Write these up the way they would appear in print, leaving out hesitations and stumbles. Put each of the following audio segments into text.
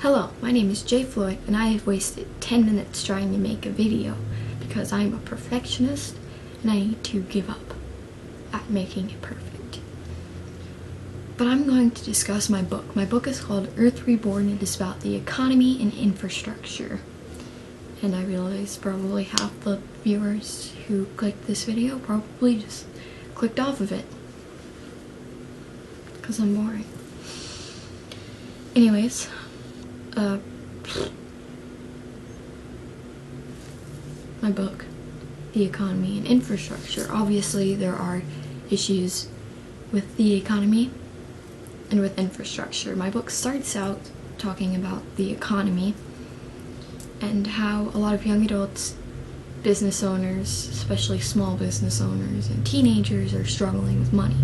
Hello, my name is Jay Floyd, and I have wasted 10 minutes trying to make a video because I'm a perfectionist and I need to give up at making it perfect. But I'm going to discuss my book. My book is called Earth Reborn. It is about the economy and infrastructure. And I realize probably half the viewers who clicked this video probably just clicked off of it because I'm boring. Anyways, my book, The Economy and Infrastructure. Obviously, there are issues with the economy and with infrastructure. My book starts out talking about the economy and how a lot of young adults, business owners, especially small business owners, and teenagers are struggling with money.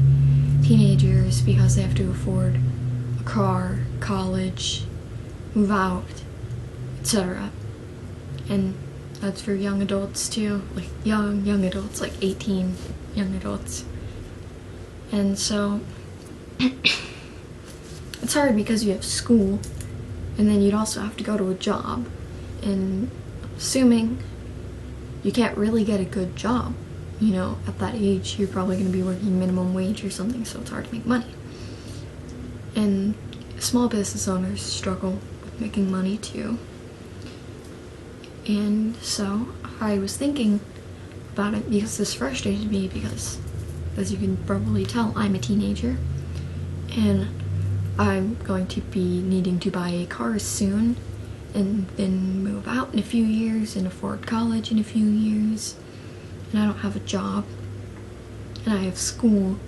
Teenagers because they have to afford a car, college, move out, etc. And that's for young adults too, like young adults, like 18 young adults. And so it's hard because you have school and then you'd also have to go to a job, and assuming you can't really get a good job, you know, at that age you're probably going to be working minimum wage or something, so it's hard to make money. And small business owners struggle with making money too. And so I was thinking about it because this frustrated me because, as you can probably tell, I'm a teenager and I'm going to be needing to buy a car soon and then move out in a few years and afford college in a few years, and I don't have a job and I have school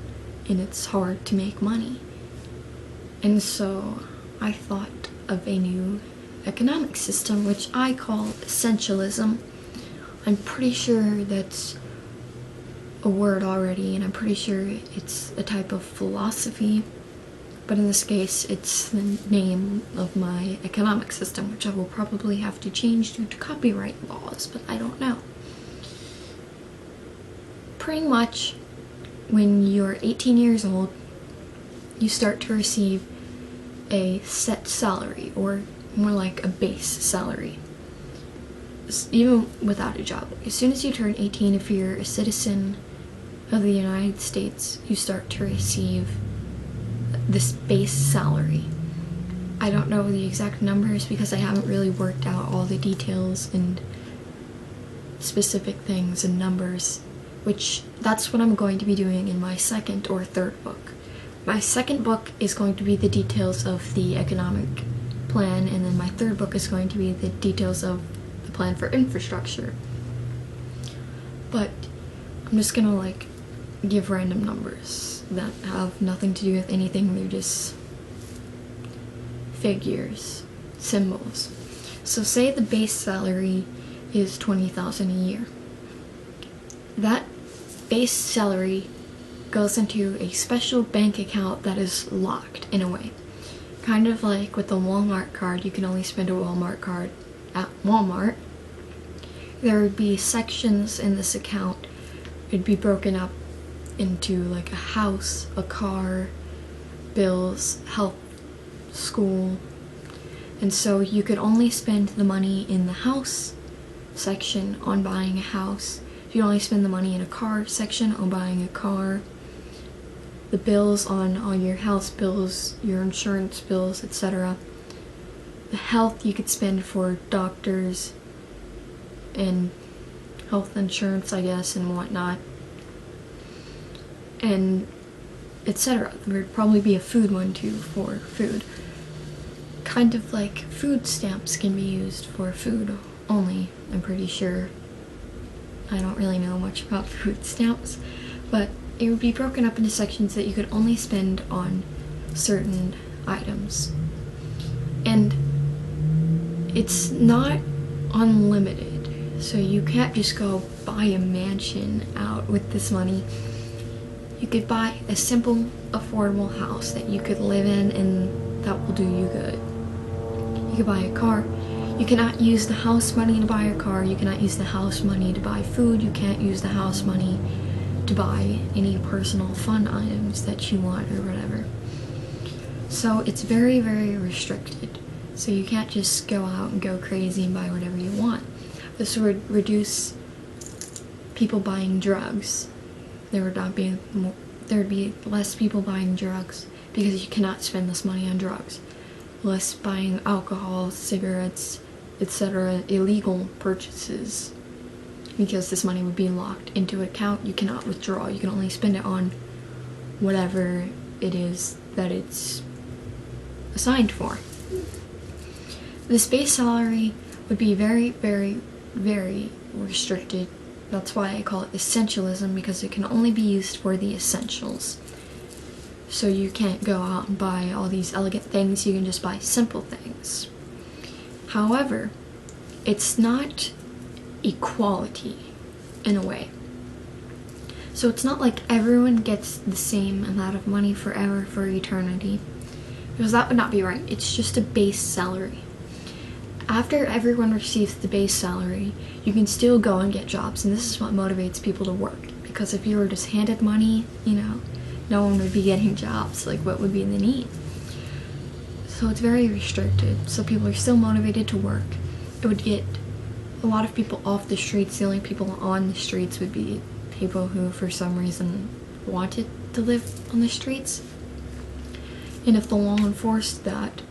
and it's hard to make money. And so I thought of a new economic system, which I call essentialism. I'm pretty sure that's a word already, and I'm pretty sure it's a type of philosophy, but in this case it's the name of my economic system, which I will probably have to change due to copyright laws, but I don't know. Pretty much when you're 18 years old, you start to receive a set salary, or more like a base salary, even without a job. As soon as you turn 18, if you're a citizen of the United States, you start to receive this base salary. I don't know the exact numbers because I haven't really worked out all the details and specific things and numbers, which that's what I'm going to be doing in my second or third book. My second book is going to be the details of the economic plan, and then my third book is going to be the details of the plan for infrastructure. But I'm just gonna like give random numbers that have nothing to do with anything. They're just figures, symbols. So say the base salary is $20,000 a year. That base salary goes into a special bank account that is locked in a way. Kind of like with the Walmart card, you can only spend a Walmart card at Walmart. There would be sections in this account. It'd be broken up into like a house, a car, bills, health, school. And so you could only spend the money in the house section on buying a house. You only spend the money in a car section on buying a car. The bills on all your house bills, your insurance bills, etc. The health you could spend for doctors and health insurance, I guess, and whatnot, and etc. There would probably be a food one too for food. Kind of like food stamps can be used for food only, I'm pretty sure. I don't really know much about food stamps, but it would be broken up into sections that you could only spend on certain items. And it's not unlimited, so you can't just go buy a mansion out with this money. You could buy a simple, affordable house that you could live in and that will do you good. You could buy a car. You cannot use the house money to buy a car. You cannot use the house money to buy food. You can't use the house money to buy any personal fun items that you want or whatever. So it's very, very restricted. So you can't just go out and go crazy and buy whatever you want. This would reduce people buying drugs. There would be less people buying drugs because you cannot spend this money on drugs. Less buying alcohol, cigarettes, etc., illegal purchases, because this money would be locked into an account. You cannot withdraw. You can only spend it on whatever it is that it's assigned for. This base salary would be very, very, very restricted. That's why I call it essentialism, because it can only be used for the essentials. So you can't go out and buy all these elegant things, you can just buy simple things. However, it's not equality in a way. So it's not like everyone gets the same amount of money forever for eternity, because that would not be right. It's just a base salary. After everyone receives the base salary, you can still go and get jobs, and this is what motivates people to work. Because if you were just handed money, no one would be getting jobs. Like, what would be the need? So it's very restricted. So people are still motivated to work. It would get a lot of people off the streets. The only people on the streets would be people who, for some reason, wanted to live on the streets. And if the law enforced that,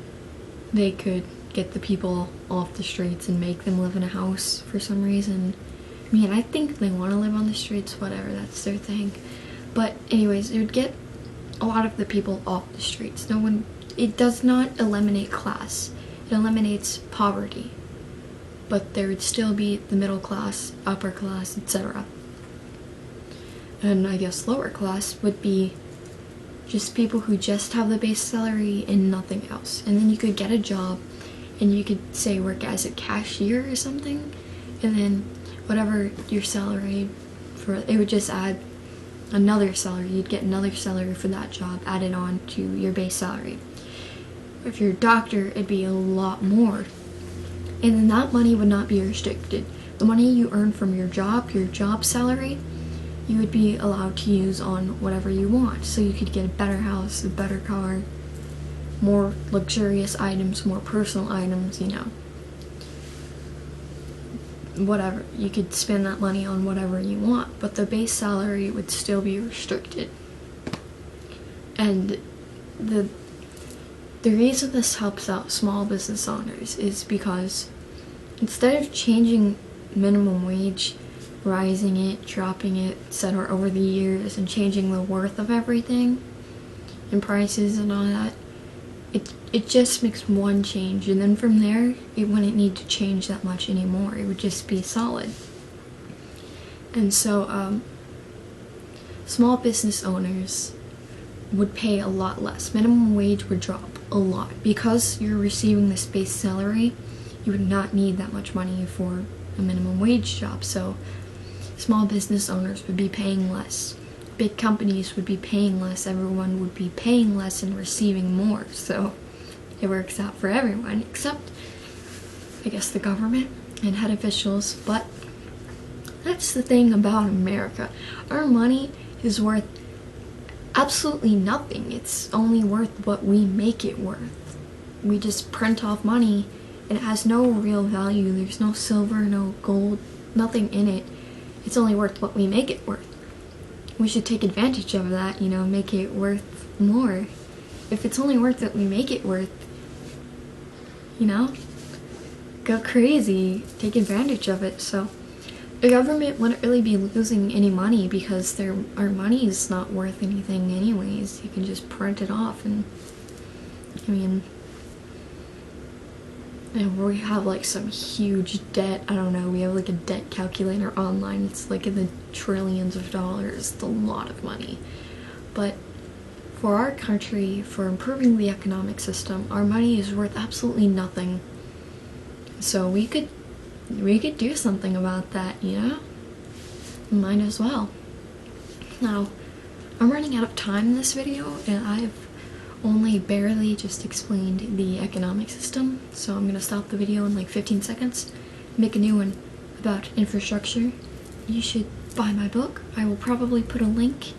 they could get the people off the streets and make them live in a house for some reason. I mean, I think they want to live on the streets, whatever, that's their thing. But anyways, it would get a lot of the people off the streets. It does not eliminate class. It eliminates poverty. But there would still be the middle class, upper class, etc. And I guess lower class would be just people who just have the base salary and nothing else. And then you could get a job and you could say work as a cashier or something, and then whatever your salary for, it would just add another salary. You'd get another salary for that job added on to your base salary. If you're a doctor, it'd be a lot more. And then that money would not be restricted. The money you earn from your job salary, you would be allowed to use on whatever you want. So you could get a better house, a better car, more luxurious items, more personal items, whatever. You could spend that money on whatever you want, but the base salary would still be restricted. And the reason this helps out small business owners is because instead of changing minimum wage, rising it, dropping it, etc. over the years, and changing the worth of everything and prices and all that, it just makes one change, and then from there it wouldn't need to change that much anymore. It would just be solid. And so small business owners would pay a lot less. Minimum wage would drop a lot. Because you're receiving this base salary, you would not need that much money for a minimum wage job. So small business owners would be paying less. Big companies would be paying less. Everyone would be paying less and receiving more. So it works out for everyone, except, I guess, the government and head officials. But that's the thing about America. Our money is worth absolutely nothing. It's only worth what we make it worth. We just print off money, and it has no real value. There's no silver, no gold, nothing in it. It's only worth what we make it worth. We should take advantage of that, make it worth more. If it's only worth what we make it worth, go crazy, take advantage of it. So the government wouldn't really be losing any money, because our money is not worth anything anyways. You can just print it off, and and we have like some huge debt. I don't know, we have like a debt calculator online. It's like in the trillions of dollars. It's a lot of money. But for our country, for improving the economic system, our money is worth absolutely nothing. So we could do something about that, Might as well. Now, I'm running out of time in this video, and I've only barely just explained the economic system, so I'm gonna stop the video in like 15 seconds, make a new one about infrastructure. You should buy my book. I will probably put a link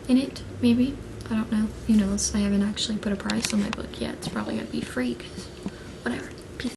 in it, maybe. I don't know. Who knows? I haven't actually put a price on my book yet. It's probably gonna be free, because whatever.